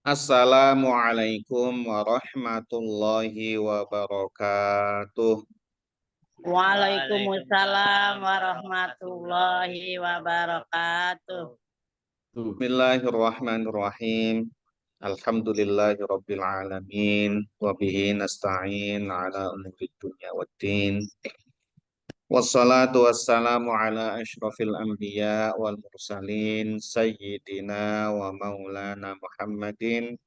Assalamualaikum warahmatullahi wabarakatuh. Waalaikumsalam warahmatullahi wabarakatuh. Bismillahirrahmanirrahim. Alhamdulillahirabbil alamin wa bihi nasta'in ala umuri dunya waddin. Wassalatu wassalamu ala asyrafil anbiya wal mursalin sayyidina wa maulana Muhammadin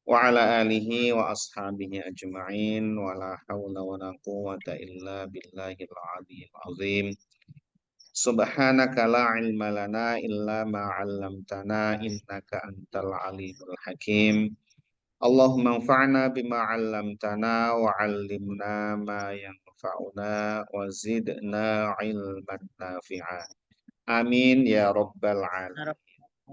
wa ala alihi wa ashabihi ajma'in wa la hawla wa la quwwata illa billahil aliyyil azim. Subhanaka la ilma lana illa ma 'allamtana innaka antal alimul hakim. Allahumma anfa'na bima 'allamtana wa 'allimna ma yanfa'una wa zidna ilman nafi'a. Amin ya rabbal alamin.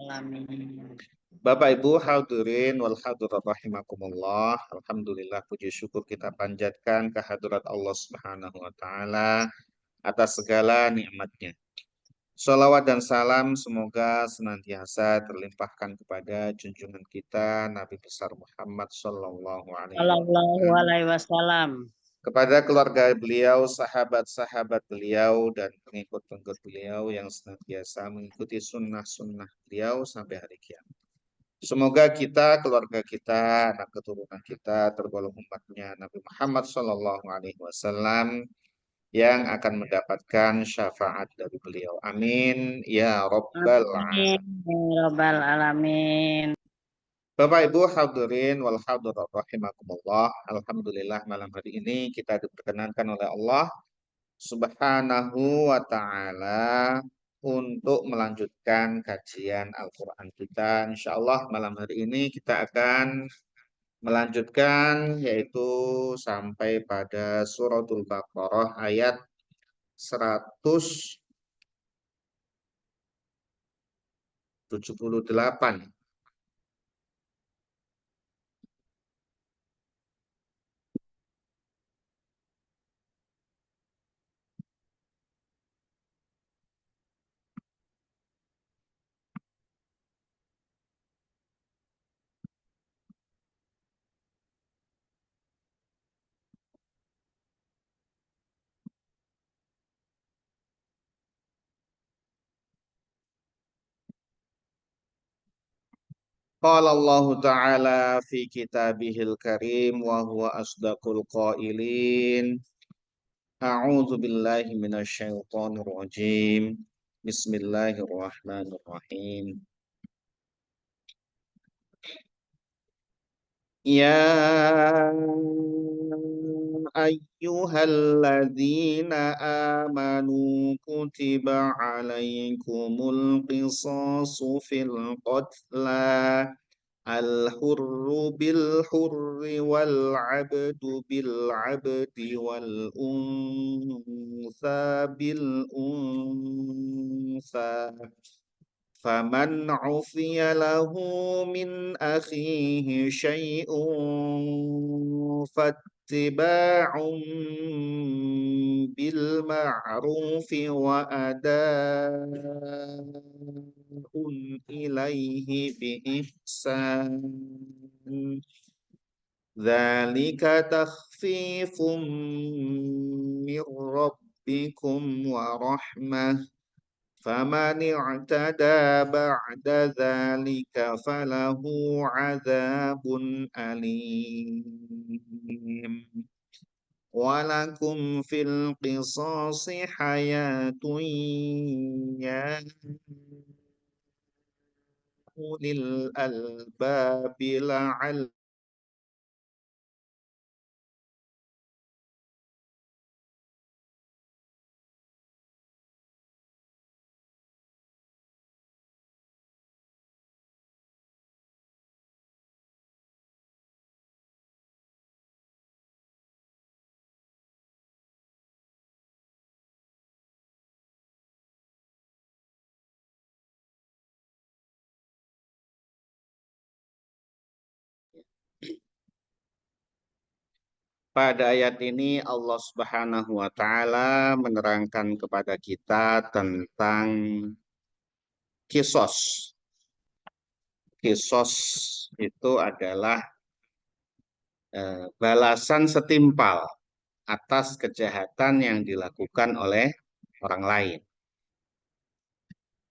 Alamin. Bapak Ibu hadirin wal hadirat rahimakumullah. Alhamdulillah puji syukur kita panjatkan kehadirat Allah Subhanahu wa taala atas segala nikmatnya. Shalawat dan salam semoga senantiasa terlimpahkan kepada junjungan kita Nabi besar Muhammad Sallallahu Alaihi Sallallahu Wasallam, alaihi wasallam. kepada keluarga beliau, sahabat-sahabat beliau, dan pengikut-pengikut beliau yang senantiasa mengikuti sunnah-sunnah beliau sampai hari kiamat. Semoga kita, keluarga kita, anak keturunan kita tergolong umatnya Nabi Muhammad Sallallahu Alaihi Wasallam yang akan mendapatkan syafaat dari beliau. Amin ya Rabbal Amin. Alamin. Ya Rabbal alamin. Bapak Ibu hadirin wal hadirat rahimakumullah. Alhamdulillah malam hari ini kita diperkenankan oleh Allah Subhanahu wa taala untuk melanjutkan kajian Al-Qur'an kita. Insya Allah malam hari ini kita akan melanjutkan yaitu sampai pada suratul Baqarah ayat 178. Qala Allah Ta'ala fi kitabihil karim wa huwa asdaqul qailin. A'udzu billahi minasyaitonir rajim. Bismillahirrahmanirrahim. Ya ayyuhalladzina amanu kutiba alaikumul qisasu fil qatla الحر بالحر والعبد بالعبد والأنثى بالأنثى فمن عفي له من أخيه شيء فاتباع بالمعروف وأداء إليه بإحسان ذلك تخفيف من ربكم ورحمة فمن اعتدى بعد ذلك فله عذاب أليم ولكم في القصاص حياة يا أولي الألباب لعل Pada ayat ini Allah Subhanahu wa taala menerangkan kepada kita tentang kisos. kisos itu adalah balasan setimpal atas kejahatan yang dilakukan oleh orang lain.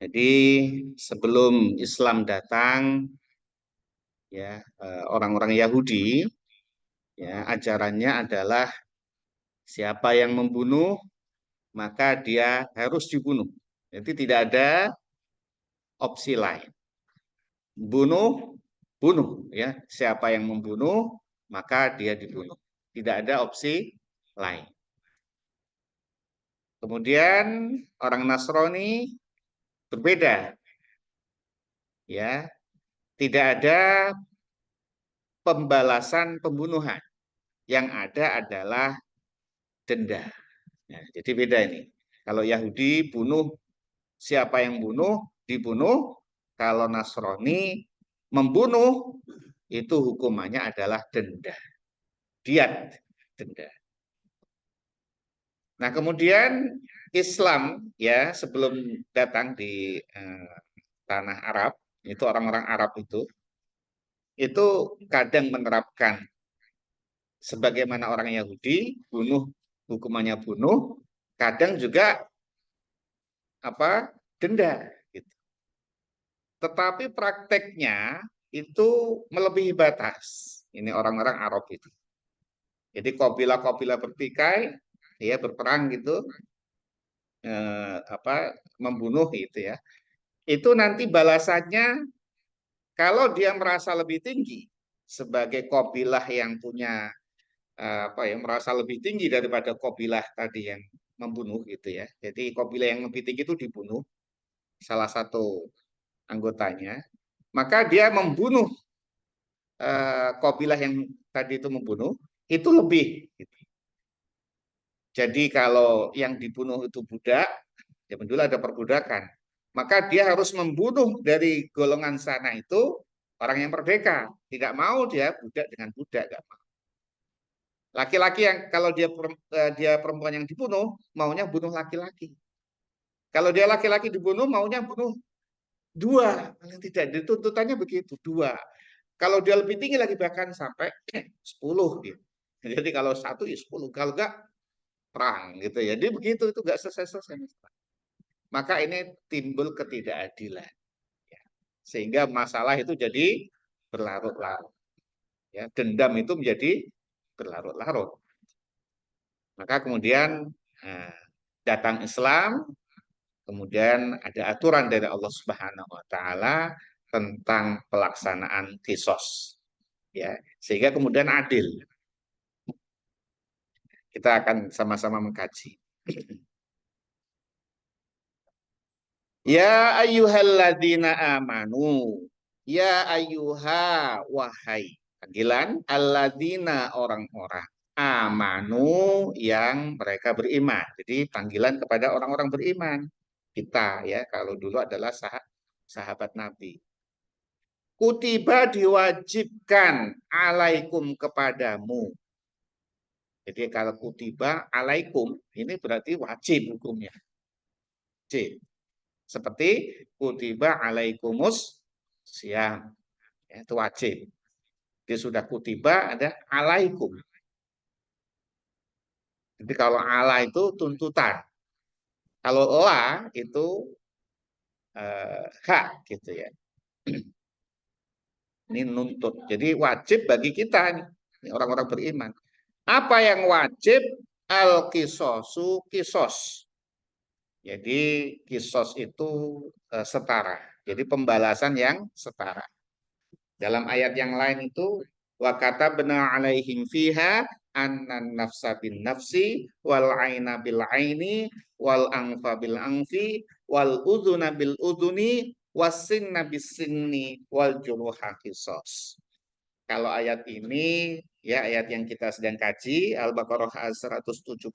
Jadi sebelum Islam datang, ya orang-orang Yahudi, ya ajarannya adalah siapa yang membunuh maka dia harus dibunuh. Jadi tidak ada opsi lain. Bunuh, bunuh, ya. Siapa yang membunuh maka dia dibunuh. Tidak ada opsi lain. Kemudian orang Nasrani berbeda, ya. Tidak ada pembalasan pembunuhan. Yang ada adalah denda. Nah, jadi beda ini. Kalau Yahudi bunuh, siapa yang bunuh dibunuh. Kalau Nasrani membunuh itu hukumannya adalah denda, diat, denda. Nah kemudian Islam ya sebelum datang di tanah Arab itu orang-orang Arab itu kadang menerapkan sebagaimana orang Yahudi bunuh hukumannya bunuh, kadang juga denda gitu. Tetapi prakteknya itu melebihi batas. Ini orang-orang Arab itu. Jadi kabilah-kabilah bertikai ya berperang gitu membunuh gitu ya. Itu nanti balasannya kalau dia merasa lebih tinggi sebagai kabilah yang punya merasa lebih tinggi daripada kabilah tadi yang membunuh gitu ya. Jadi kabilah yang lebih tinggi itu dibunuh salah satu anggotanya, maka dia membunuh kabilah yang tadi itu membunuh itu lebih. Gitu. Jadi kalau yang dibunuh itu budak, ya dulu ada perbudakan, maka dia harus membunuh dari golongan sana itu orang yang merdeka. Tidak mau dia budak dengan budak, gak mau. Laki-laki yang kalau dia perempuan yang dibunuh, maunya bunuh laki-laki. Kalau dia laki-laki dibunuh, maunya bunuh dua. Paling tidak dituntutannya begitu, dua. Kalau dia lebih tinggi lagi bahkan sampai 10 gitu. Jadi kalau satu ya 10, kalau enggak perang gitu ya. Jadi begitu itu enggak selesai-selesai. Maka ini timbul ketidakadilan. Ya. Sehingga masalah itu jadi berlarut-larut. Ya, dendam itu menjadi berlarut-larut. Maka kemudian datang Islam, kemudian ada aturan dari Allah Subhanahu wa taala tentang pelaksanaan kisos. Ya, sehingga kemudian adil. Kita akan sama-sama mengkaji. Ya ayyuhalladzina amanu. Ya ayyuha wahai. Panggilan alladzina orang-orang. Amanu yang mereka beriman. Jadi panggilan kepada orang-orang beriman. Kita ya kalau dulu adalah sahabat Nabi. Kutiba diwajibkan alaikum kepadamu. Jadi kalau kutiba alaikum ini berarti wajib hukumnya. Wajib. Seperti kutiba alaikumus siam. Ya, itu wajib. Jadi sudah kutiba ada alaikum. Jadi kalau ala itu tuntutan. Kalau la itu hak gitu ya. Ini nuntut. Jadi wajib bagi kita nih orang-orang beriman. Apa yang wajib? Al-kisosu kisos. Jadi kisos itu setara. Jadi pembalasan yang setara. Dalam ayat yang lain itu wa katabna alaihim fiha annan nafsa bin nafsi wal aina bil aini wal anfa bil anfi wal udhuna bil udhuni wasinna bis sinni wal juruha qisas. Kalau ayat ini ya ayat yang kita sedang kaji Al-Baqarah 178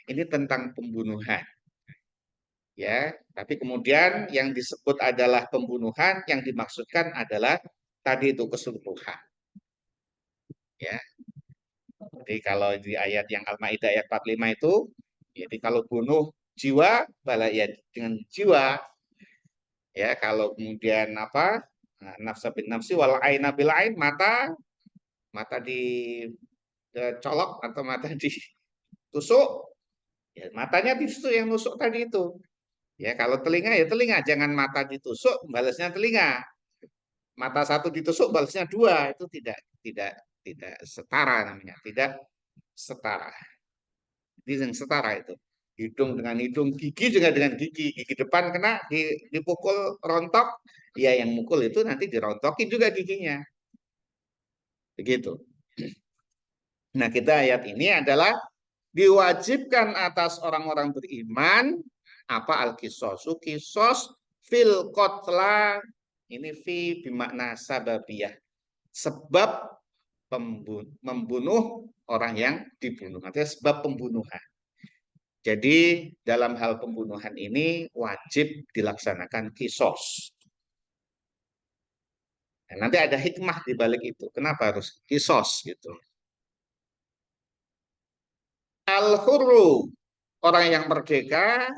ini tentang pembunuhan. Ya, tapi kemudian yang disebut adalah pembunuhan, yang dimaksudkan adalah tadi itu keseluruhan. Ya. Jadi kalau di ayat yang Al-Maidah ayat 45 itu, jadi kalau bunuh jiwa, ya dengan jiwa. Ya, kalau kemudian Nah, nafsa bin nafsi wal aina bil ain, mata dicolok atau mata ditusuk, ya matanya ditusuk yang nusuk tadi itu. Ya kalau telinga ya telinga, jangan mata ditusuk balasnya telinga. Mata satu ditusuk balasnya dua, itu tidak tidak setara namanya, tidak setara. Ini yang setara itu. Hidung dengan hidung, gigi juga dengan gigi. Gigi depan kena dipukul rontok, ya yang mukul itu nanti dirontokin juga giginya. Begitu. Nah, kita ayat ini adalah diwajibkan atas orang-orang beriman apa al-kisosu, kisos fil kotla, ini fi bimakna sababiyah, sebab membunuh orang yang dibunuh, artinya sebab pembunuhan. Jadi dalam hal pembunuhan ini wajib dilaksanakan kisos. Nah, nanti ada hikmah di balik itu. Kenapa harus kisos gitu? Al-hurru, orang yang merdeka,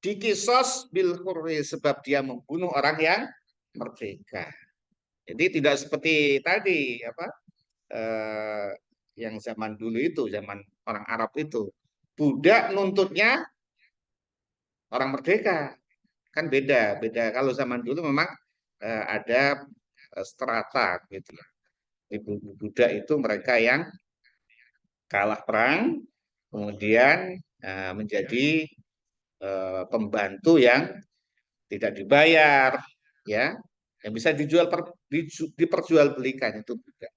dikisos bil hurri, sebab dia membunuh orang yang merdeka. Jadi tidak seperti tadi apa yang zaman dulu itu, zaman orang Arab itu, budak nuntutnya orang merdeka, kan beda beda. Kalau zaman dulu memang ada strata gitu. Ibu budak itu mereka yang kalah perang, kemudian menjadi pembantu yang tidak dibayar, ya, yang bisa diperjualbelikan itu budak.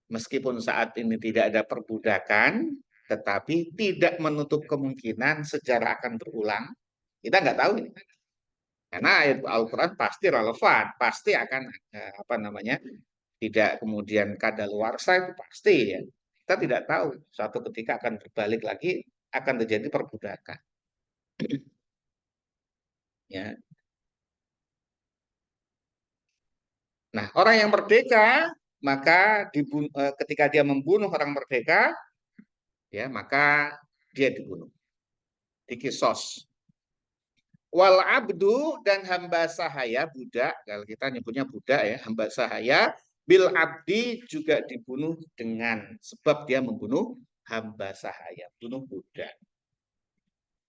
Meskipun saat ini tidak ada perbudakan, tetapi tidak menutup kemungkinan sejarah akan berulang. Kita nggak tahu ini, karena ayat Al-Quran pasti relevan, pasti akan apa namanya, tidak kemudian kadaluarsa, itu pasti ya. Kita tidak tahu suatu ketika akan berbalik lagi, akan terjadi perbudakan. Ya. Nah, orang yang merdeka maka ketika dia membunuh orang merdeka, ya maka dia dibunuh, dikisos. Wal abdu, dan hamba sahaya budak, kalau kita nyebutnya budak ya, hamba sahaya, bil abdi juga dibunuh dengan sebab dia membunuh hamba sahaya, bunuh budak.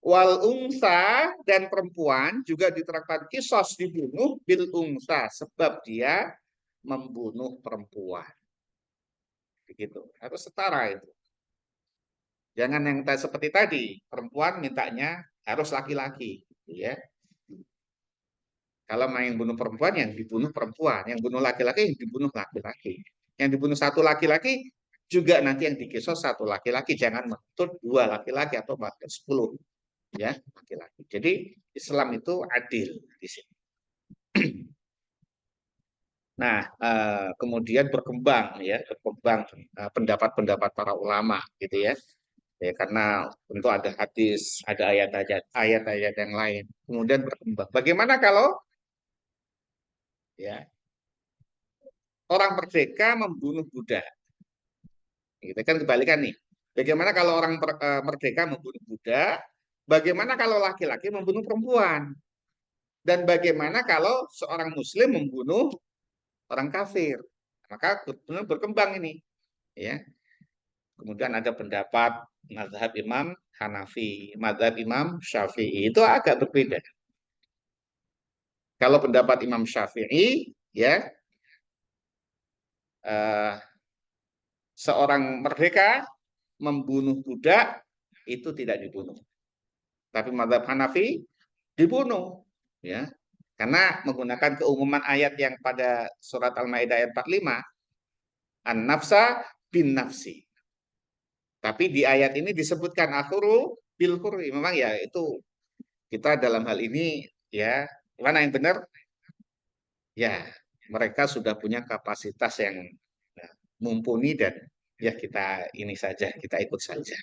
Wal unsa, dan perempuan juga diterapkan kisos dibunuh bil unsa, sebab dia membunuh perempuan. Begitu, harus setara itu. Jangan yang seperti tadi, perempuan mintanya harus laki-laki, ya. Kalau main bunuh perempuan, yang dibunuh perempuan, yang bunuh laki-laki, yang dibunuh laki-laki. Yang dibunuh satu laki-laki juga nanti yang dikisos satu laki-laki, jangan menuntut dua laki-laki atau bahkan 10 ya laki-laki. Jadi Islam itu adil di sini. Nah, kemudian berkembang ya, berkembang pendapat-pendapat para ulama gitu ya. Ya, karena tentu ada hadis, ada ayat-ayat yang lain. Kemudian berkembang. Bagaimana kalau ya orang merdeka membunuh budak? Kita kan kebalikan nih. Bagaimana kalau orang merdeka membunuh budak? Bagaimana kalau laki-laki membunuh perempuan? Dan bagaimana kalau seorang muslim membunuh orang kafir? Maka berkembang ini, ya. Kemudian ada pendapat mazhab Imam Hanafi, mazhab Imam Syafi'i, itu agak berbeda. Kalau pendapat Imam Syafi'i, ya, seorang merdeka membunuh budak itu tidak dibunuh. Tapi mazhab Hanafi dibunuh, ya. Karena menggunakan keumuman ayat yang pada surat Al-Maidah ayat 45, an-nafsa bin nafsi. Tapi di ayat ini disebutkan akhuru bil khurri. Memang ya itu kita dalam hal ini ya, mana yang benar? Ya, mereka sudah punya kapasitas yang ya, mumpuni, dan ya kita ini saja, kita ikut saja.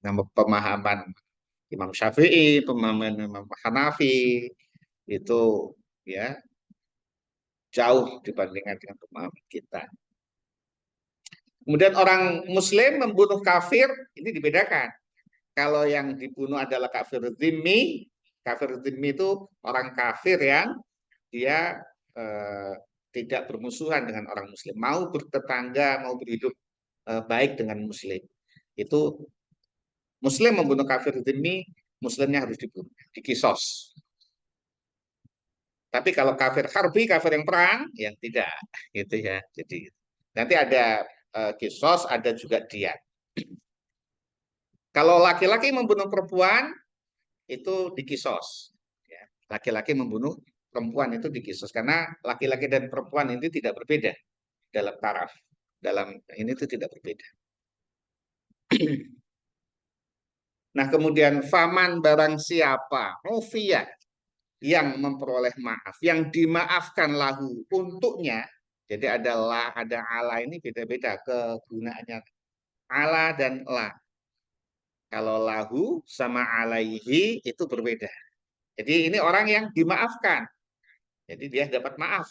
Nama pemahaman Imam Syafi'i, pemahaman Imam Hanafi itu ya jauh dibandingkan dengan pemahaman kita. Kemudian orang Muslim membunuh kafir, ini dibedakan. Kalau yang dibunuh adalah kafir zimmi, Kafir dzimmi itu orang kafir yang dia eh, tidak bermusuhan dengan orang muslim, mau bertetangga, mau berhidup baik dengan muslim. Itu muslim membunuh kafir dzimmi, muslimnya harus dibunuh, dikisos. Tapi kalau kafir harbi, kafir yang perang, yang tidak, gitu ya. Jadi nanti ada kisos, ada juga diat. Kalau laki-laki membunuh perempuan, itu dikisos. Ya, laki-laki membunuh perempuan itu dikisos karena laki-laki dan perempuan itu tidak berbeda dalam taraf. Dalam ini itu tidak berbeda. Nah, kemudian faman barang siapa, Novia yang memperoleh maaf, yang dimaafkan lahu untuknya. Jadi ada la, ada ala, ini beda-beda kegunaannya. Ala dan la. Kalau lahu sama alaihi itu berbeda. Jadi ini orang yang dimaafkan. Jadi dia dapat maaf.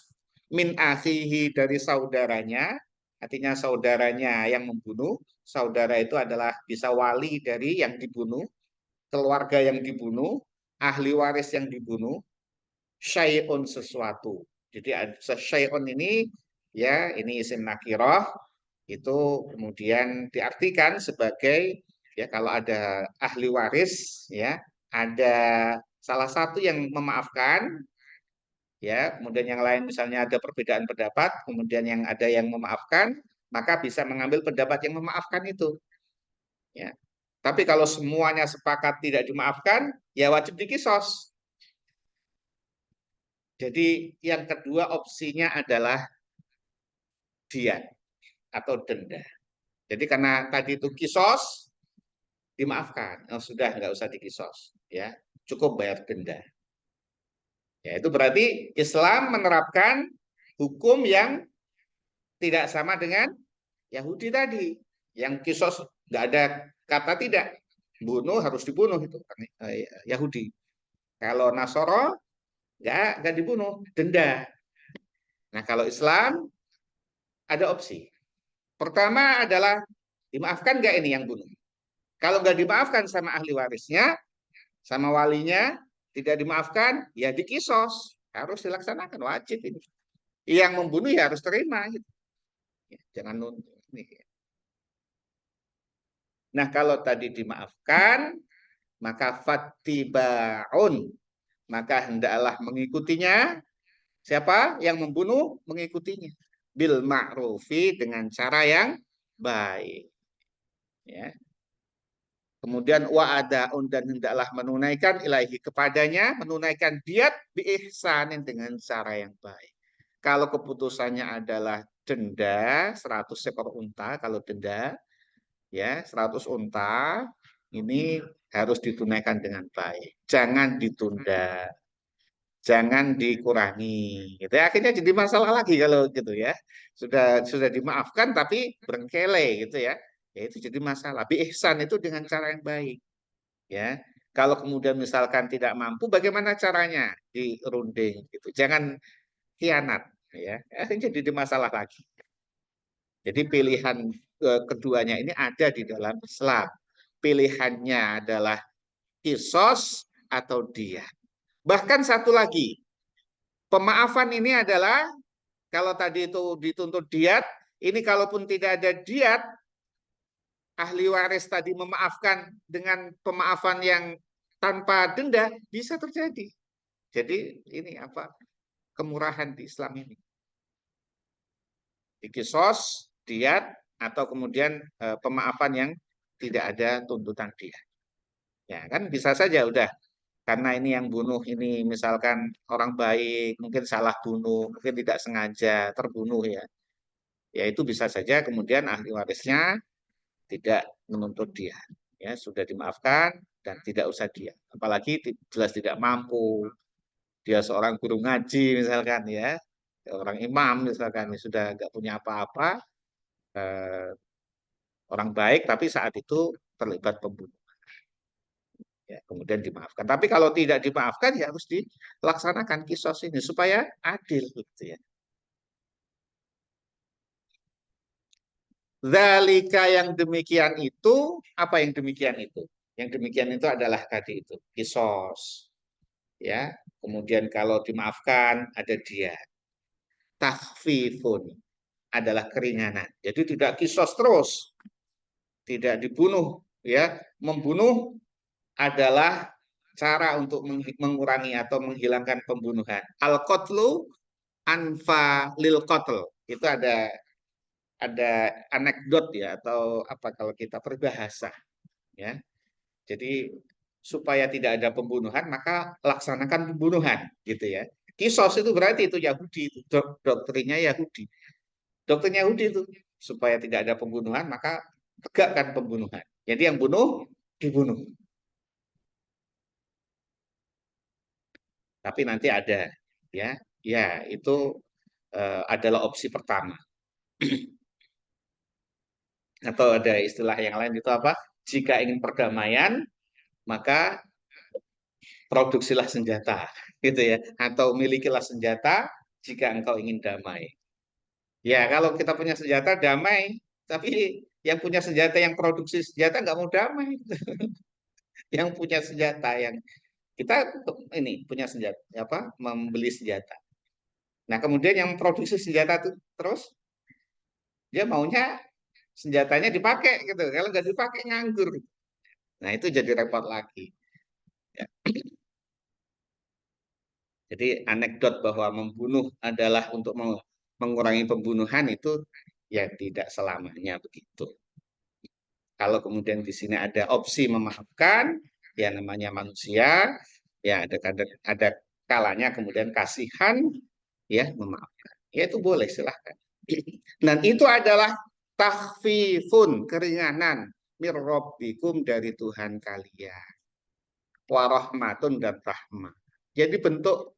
Min akhihi, dari saudaranya, artinya saudaranya yang membunuh. Saudara itu adalah bisa wali dari yang dibunuh, keluarga yang dibunuh, ahli waris yang dibunuh, syai'un sesuatu. Jadi syai'un ini ya ini isim nakirah, itu kemudian diartikan sebagai ya kalau ada ahli waris ya, ada salah satu yang memaafkan ya, kemudian yang lain misalnya ada perbedaan pendapat, kemudian yang ada yang memaafkan, maka bisa mengambil pendapat yang memaafkan itu ya. Tapi kalau semuanya sepakat tidak dimaafkan, ya wajib dikisos. Jadi yang kedua opsinya adalah diat atau denda. Jadi karena tadi itu kisos, dimaafkan. Oh, sudah nggak usah dikisos, ya cukup bayar denda. Ya itu berarti Islam menerapkan hukum yang tidak sama dengan Yahudi tadi. Yang kisos nggak ada kata tidak, bunuh harus dibunuh itu Yahudi. Kalau Nasoro nggak dibunuh, denda. Nah kalau Islam ada opsi. Pertama adalah dimaafkan nggak ini yang bunuh. Kalau nggak dimaafkan sama ahli warisnya, sama walinya, tidak dimaafkan, ya dikisos. Harus dilaksanakan, wajib ini. Yang membunuh ya harus terima. Gitu. Ya, jangan nuntut. Nah kalau tadi dimaafkan, maka fattibaun. Maka hendaklah mengikutinya. Siapa yang membunuh? Mengikutinya. Bil ma'rufi, dengan cara yang baik. Ya. Kemudian wa'adaun, dan hendaklah menunaikan ilahi kepadanya, menunaikan diat biihsanin, dengan cara yang baik. Kalau keputusannya adalah denda 100 ekor unta, kalau denda ya 100 unta, ini harus ditunaikan dengan baik. Jangan ditunda, jangan dikurangi. Gitu ya. Akhirnya jadi masalah lagi kalau gitu ya. Sudah dimaafkan tapi berengkele gitu ya. Ya itu jadi masalah. Bi ihsan itu dengan cara yang baik. Ya, kalau kemudian misalkan tidak mampu, bagaimana caranya? Dirunding gitu. Jangan khianat ya. Akhirnya jadi masalah lagi. Jadi pilihan keduanya ini ada di dalam Islam. Pilihannya adalah kisos atau dia. Bahkan satu lagi, pemaafan ini adalah kalau tadi itu dituntut diat, ini kalaupun tidak ada diat, ahli waris tadi memaafkan dengan pemaafan yang tanpa denda, bisa terjadi. Jadi ini apa kemurahan di Islam ini. Dikisos, diat, atau kemudian pemaafan yang tidak ada tuntutan diat. Ya kan bisa saja udah karena ini yang bunuh ini misalkan orang baik, mungkin salah bunuh, mungkin tidak sengaja terbunuh ya. Ya itu bisa saja kemudian ahli warisnya tidak menuntut dia. Ya, sudah dimaafkan dan tidak usah dia. Apalagi jelas tidak mampu. Dia seorang guru ngaji misalkan ya, orang imam misalkan sudah nggak punya apa-apa, eh, orang baik tapi saat itu terlibat pembunuhan. Ya, kemudian dimaafkan. Tapi kalau tidak dimaafkan ya harus dilaksanakan kisos ini supaya adil gitu ya. Zalika, yang demikian itu, apa yang demikian itu? Yang demikian itu adalah tadi itu, kisos. ya. Kemudian kalau dimaafkan ada dia. Takhfifun adalah keringanan. Jadi tidak kisos terus, tidak dibunuh, ya. Membunuh adalah cara untuk mengurangi atau menghilangkan pembunuhan. Al-qatlu anfa lil qatl. Itu ada anekdot ya, atau apa kalau kita berbahasa, ya. Jadi supaya tidak ada pembunuhan maka laksanakan pembunuhan gitu ya. Kisos itu berarti itu Yahudi, itu doktrinnya Yahudi. Doktrin Yahudi itu supaya tidak ada pembunuhan maka tegakkan pembunuhan. Jadi yang bunuh dibunuh. Tapi nanti ada, ya, ya itu adalah opsi pertama. Atau ada istilah yang lain itu apa? Jika ingin perdamaian maka produksilah senjata, gitu ya. Atau milikilah senjata jika engkau ingin damai. Ya kalau kita punya senjata damai, tapi yang punya senjata yang produksi senjata nggak mau damai. Yang punya senjata yang kita ini punya senjata apa membeli senjata. Nah kemudian yang produksi senjata itu terus dia maunya senjatanya dipakai gitu. Kalau nggak dipakai nganggur. Nah itu jadi repot lagi. Ya. Jadi anekdot bahwa membunuh adalah untuk mengurangi pembunuhan itu ya tidak selamanya begitu. Kalau kemudian di sini ada opsi memaafkan, ya namanya manusia, ya ada kalanya kemudian kasihan, ya memaafkan. Ya itu boleh silahkan. Dan itu adalah tahfifun, keringanan mirrobbikum dari Tuhan kalian. Warahmatun dan rahmat. Jadi bentuk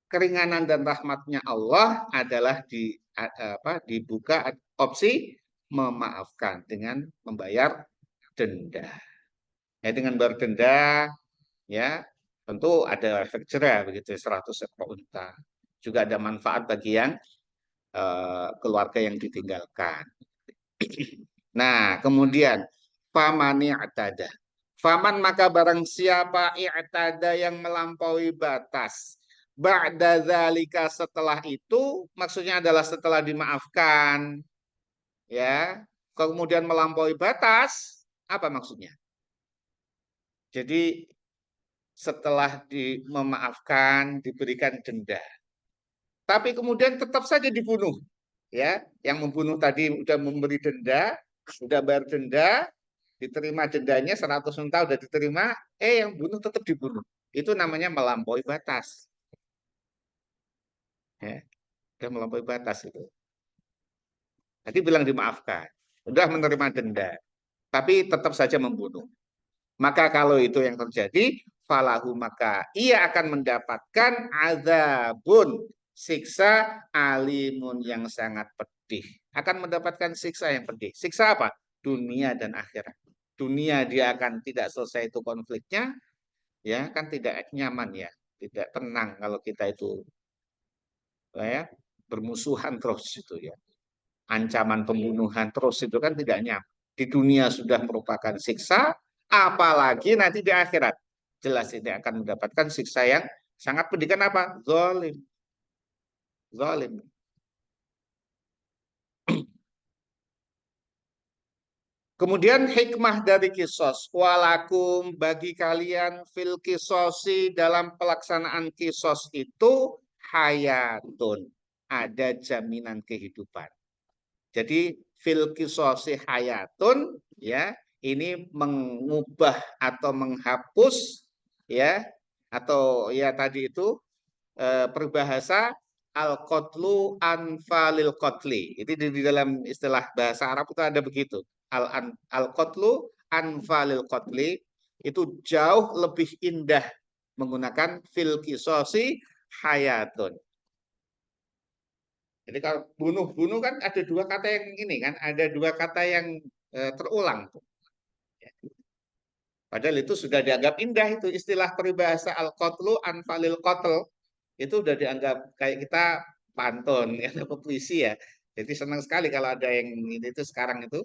keringanan dan rahmatnya Allah adalah dibuka opsi memaafkan dengan membayar denda. Ya, dengan membayar denda, ya tentu ada efek jerah begitu 100 ekor unta. Juga ada manfaat bagi yang keluarga yang ditinggalkan. Nah, kemudian famani atada. Faman maka barang siapa i'tada yang melampaui batas. Ba'da dzalika setelah itu maksudnya adalah setelah dimaafkan, ya. Kemudian melampaui batas, apa maksudnya? Jadi setelah memaafkan diberikan denda. Tapi kemudian tetap saja dibunuh, ya. Yang membunuh tadi sudah memberi denda, sudah bayar denda, diterima dendanya 100 unta udah diterima, yang bunuh tetap dibunuh. Itu namanya melampaui batas. Ya, udah melampaui batas itu. Tadi bilang dimaafkan, udah menerima denda, tapi tetap saja membunuh. Maka kalau itu yang terjadi, falahu maka ia akan mendapatkan azabun, siksa alimun yang sangat pedih. Akan mendapatkan siksa yang pedih. Siksa apa? Dunia dan akhirat. Dunia dia akan tidak selesai itu konfliknya, ya kan tidak nyaman ya, tidak tenang kalau kita itu ya bermusuhan terus itu ya. Ancaman pembunuhan terus itu kan tidak nyaman. Di dunia sudah merupakan siksa, apalagi nanti di akhirat. Jelas ini akan mendapatkan siksa yang sangat pedih. Kenapa? Zalim. Zalim. Kemudian hikmah dari kisos. Walakum bagi kalian fil kisosi dalam pelaksanaan kisos itu hayatun. Ada jaminan kehidupan. Jadi fil kisosi hayatun, ya, ini mengubah atau menghapus, ya, atau ya tadi itu peribahasa al-qatlu anfalil qatli. Itu di dalam istilah bahasa Arab itu ada begitu. Al-qatlu anfalil qatli itu jauh lebih indah menggunakan fil kisosi hayatun. Jadi kalau bunuh-bunuh kan ada dua kata yang ini kan, ada dua kata yang terulang. Padahal itu sudah dianggap indah itu istilah peribahasa al-qatlu anfalil qatl. Itu sudah dianggap kayak kita pantun ya, puisi ya. Jadi senang sekali kalau ada yang ini itu sekarang itu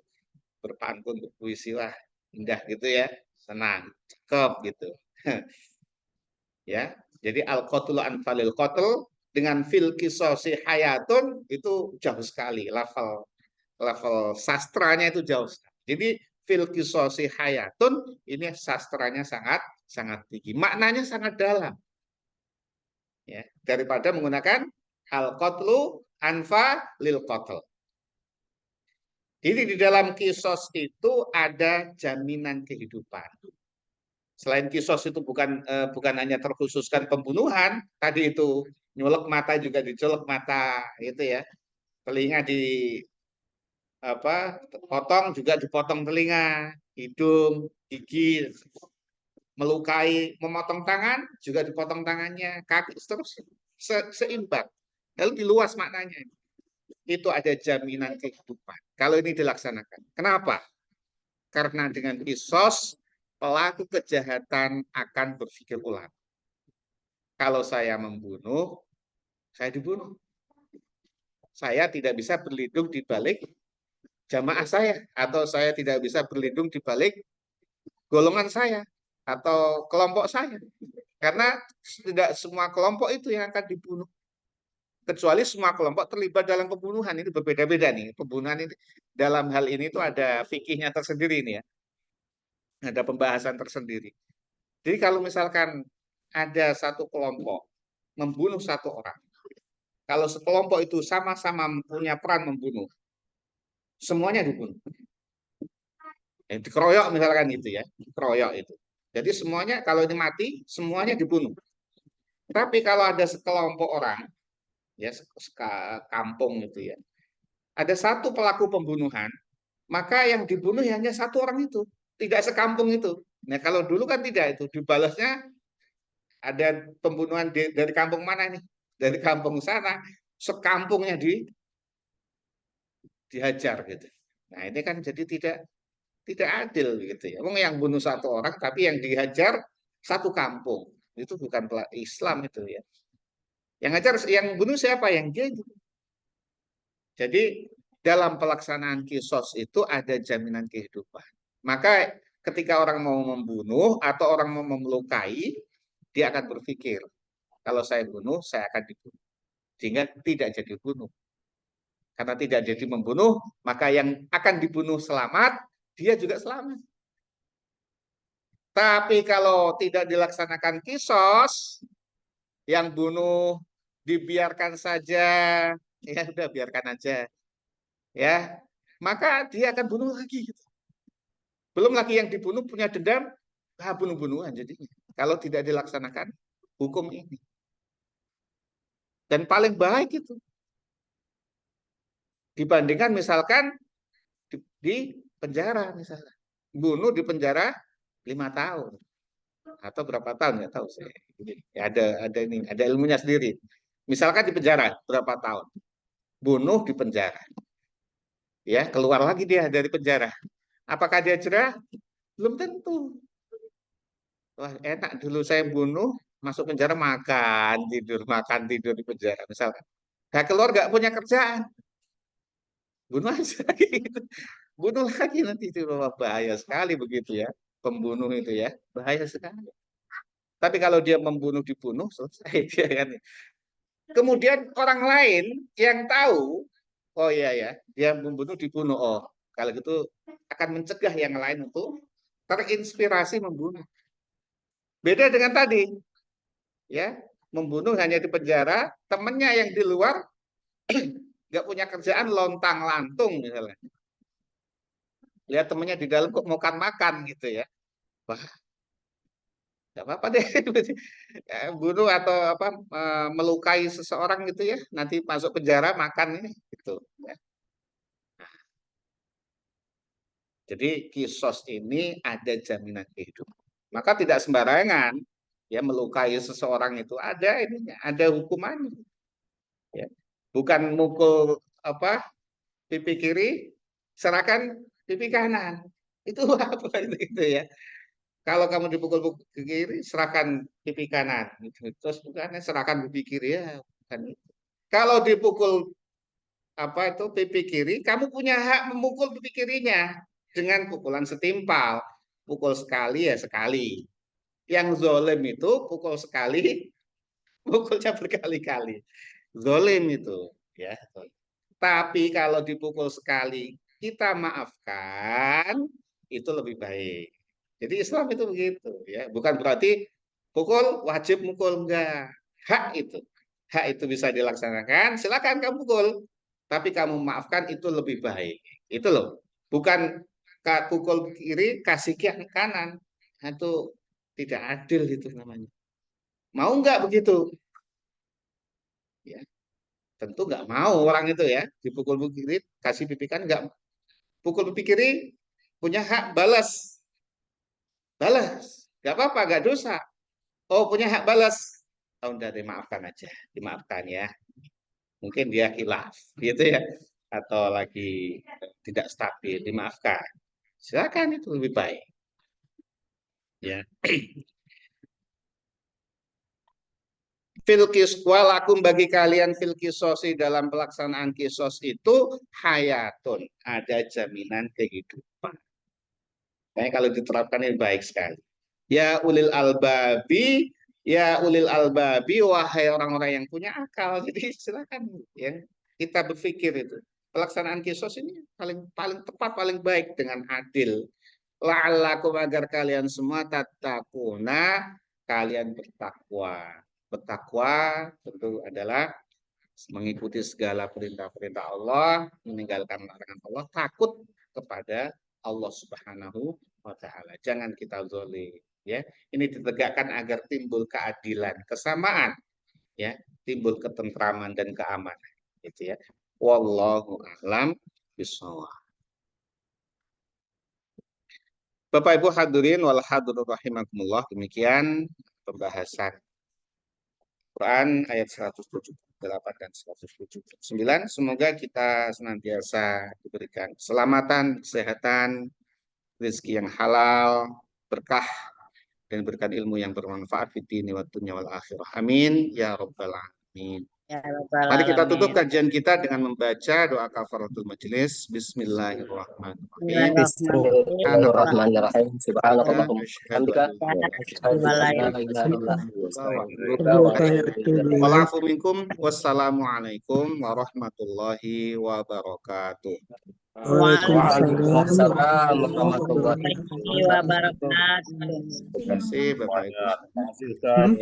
berpantun berpuisi, wah indah gitu ya, senang, cakep gitu. Ya. Jadi al-qatlu anfalil qatl dengan fil qisasi hayatun itu jauh sekali level level sastranya itu jauh sekali. Jadi fil qisasi hayatun ini sastranya sangat sangat tinggi. Maknanya sangat dalam ya daripada menggunakan al-qatlu anfa lil qatl. Jadi di dalam kisos itu ada jaminan kehidupan. Selain kisos itu bukan hanya terkhususkan pembunuhan, tadi itu nyolok mata juga dicolok mata, itu ya. Telinga di apa? Potong juga dipotong telinga, hidung, gigi, melukai, memotong tangan juga dipotong tangannya, kaki terus seimbang. Lalu diluas maknanya. Itu ada jaminan kehidupan. Kalau ini dilaksanakan. Kenapa? Karena dengan kisos pelaku kejahatan akan berpikir ulang. Kalau saya membunuh, saya dibunuh. Saya tidak bisa berlindung di balik jamaah saya, atau saya tidak bisa berlindung di balik golongan saya atau kelompok saya. Karena tidak semua kelompok itu yang akan dibunuh. Kecuali semua kelompok terlibat dalam pembunuhan. Ini berbeda-beda nih. Pembunuhan ini dalam hal ini itu ada fikihnya tersendiri nih ya. Ada pembahasan tersendiri. Jadi kalau misalkan ada satu kelompok membunuh satu orang, kalau sekelompok itu sama-sama punya peran membunuh, semuanya dibunuh. Dikeroyok misalkan itu ya, dikeroyok itu. Jadi semuanya kalau ini mati, semuanya dibunuh. Tapi kalau ada sekelompok orang, ya kampung itu ya, ada satu pelaku pembunuhan, maka yang dibunuh hanya satu orang itu, tidak sekampung itu. Nah kalau dulu kan tidak itu, dibalasnya ada pembunuhan dari kampung mana nih? Dari kampung sana, sekampungnya dihajar gitu. Nah ini kan jadi tidak adil gitu ya. Wong yang bunuh satu orang, tapi yang dihajar satu kampung. Itu bukan Islam itu ya. Yang hajar, yang bunuh siapa? Yang dia. Jadi dalam pelaksanaan kisos itu ada jaminan kehidupan. Maka ketika orang mau membunuh atau orang mau melukai, dia akan berpikir, kalau saya bunuh, saya akan dibunuh. Sehingga tidak jadi bunuh. Karena tidak jadi membunuh, maka yang akan dibunuh selamat, dia juga selamat. Tapi kalau tidak dilaksanakan kisos, yang bunuh dibiarkan saja, ya sudah biarkan aja, ya, maka dia akan bunuh lagi. Belum lagi yang dibunuh punya dendam, bunuh-bunuhan jadinya. Kalau tidak dilaksanakan hukum ini. Dan paling baik itu dibandingkan misalkan di penjara misalnya. Bunuh di penjara 5 tahun atau berapa tahun nggak tahu saya. Ya, ada ini, ada ilmunya sendiri. Misalkan di penjara berapa tahun, bunuh di penjara, ya keluar lagi dia dari penjara. Apakah dia jerah? Belum tentu. Wah enak dulu saya bunuh, masuk penjara makan tidur di penjara misalkan. Nah keluar nggak punya kerjaan, bunuh aja gitu. Bunuh lagi nanti itu bahaya sekali begitu ya. Pembunuh itu ya bahaya sekali. Tapi kalau dia membunuh dibunuh selesai dia kan. Kemudian orang lain yang tahu, oh iya ya, dia membunuh dibunuh. Oh, kalau gitu akan mencegah yang lain untuk terinspirasi membunuh. Beda dengan tadi, ya, membunuh hanya di penjara, temennya yang di luar nggak punya kerjaan lontang lantung misalnya. Lihat temennya di dalam kok makan gitu ya. Wah, nggak apa-apa deh. Bunuh atau apa melukai seseorang gitu ya, nanti masuk penjara makan ini gitu. Ya. Jadi kisos ini ada jaminan kehidupan. Maka tidak sembarangan ya melukai seseorang itu ada ininya, ada hukumannya. Ya. Bukan mukul apa pipi kiri, serahkan pipi kanan. Itu apa itu ya? Kalau kamu dipukul ke kiri, serahkan pipi kanan. Terus bukannya serahkan pipi kiri ya, bukan itu. Kalau dipukul apa itu pipi kiri, kamu punya hak memukul pipi kirinya dengan pukulan setimpal. Pukul sekali ya sekali. Yang zolim itu pukul sekali Mukulnya berkali-kali. Zolim itu, ya. Tapi kalau dipukul sekali, kita maafkan, itu lebih baik. Jadi Islam itu begitu, ya. Bukan berarti pukul wajib mukul, enggak. Hak itu. Hak itu bisa dilaksanakan, silakan kamu pukul. Tapi kamu maafkan itu lebih baik. Itu loh. Bukan pukul kiri kasih kanan. Itu tidak adil itu namanya. Mau enggak begitu? Ya, tentu nggak mau orang itu ya dipukul kiri kasih pipi kan nggak, pukul pipi kiri punya hak balas, balas nggak apa-apa, nggak dosa. Oh, punya hak balas, oh udah dimaafkan aja, dimaafkan ya, mungkin dia khilaf gitu ya, atau lagi tidak stabil, dimaafkan, silakan, itu lebih baik ya. Filkis walakum, bagi kalian filkisosi, dalam pelaksanaan kisos itu hayatun, ada jaminan kehidupan. Makanya kalau diterapkan ini baik sekali. Ya ulil albabi, ya ulil albabi, wahai orang-orang yang punya akal. Jadi silakan ya, kita berpikir itu. Pelaksanaan kisos ini paling paling tepat, paling baik dengan adil. La'allakum, agar kalian semua tattaquna, kalian bertakwa. Bertakwa tentu adalah mengikuti segala perintah-perintah Allah, meninggalkan larangan Allah, takut kepada Allah Subhanahu wa taala. Jangan kita zalim, ya. Ini ditegakkan agar timbul keadilan, kesamaan, ya, timbul ketentraman dan keamanan, gitu ya. Wallahu a'lam bishawab. Bapak Ibu hadirin wal hadirat rahimakumullah, demikian pembahasan Quran ayat 178 dan 179. Semoga kita senantiasa diberikan keselamatan, kesehatan, rezeki yang halal, berkah, dan berikan ilmu yang bermanfaat di dunia wa dunya wal akhirah. Amin ya rabbal alamin. Ya Rabbal Mari kita tutup Alamin. kajian kita dengan membaca doa kafaratul majelis. Bismillahirrahmanirrahim. Bismillahirrahmanirrahim. Subhanakallahumma wa Asyhadu bihamdika, an la asyhadu an la ilaha illa anta, astaghfiruka wa atubu ilaik. Walafu minkum. Wassalamualaikum warahmatullahi wabarakatuh. Waalaikumsalam warahmatullahi Warahmatullahi wabarakatuh. Terima kasih Bapak Ibu. Terima kasih, Ustaz.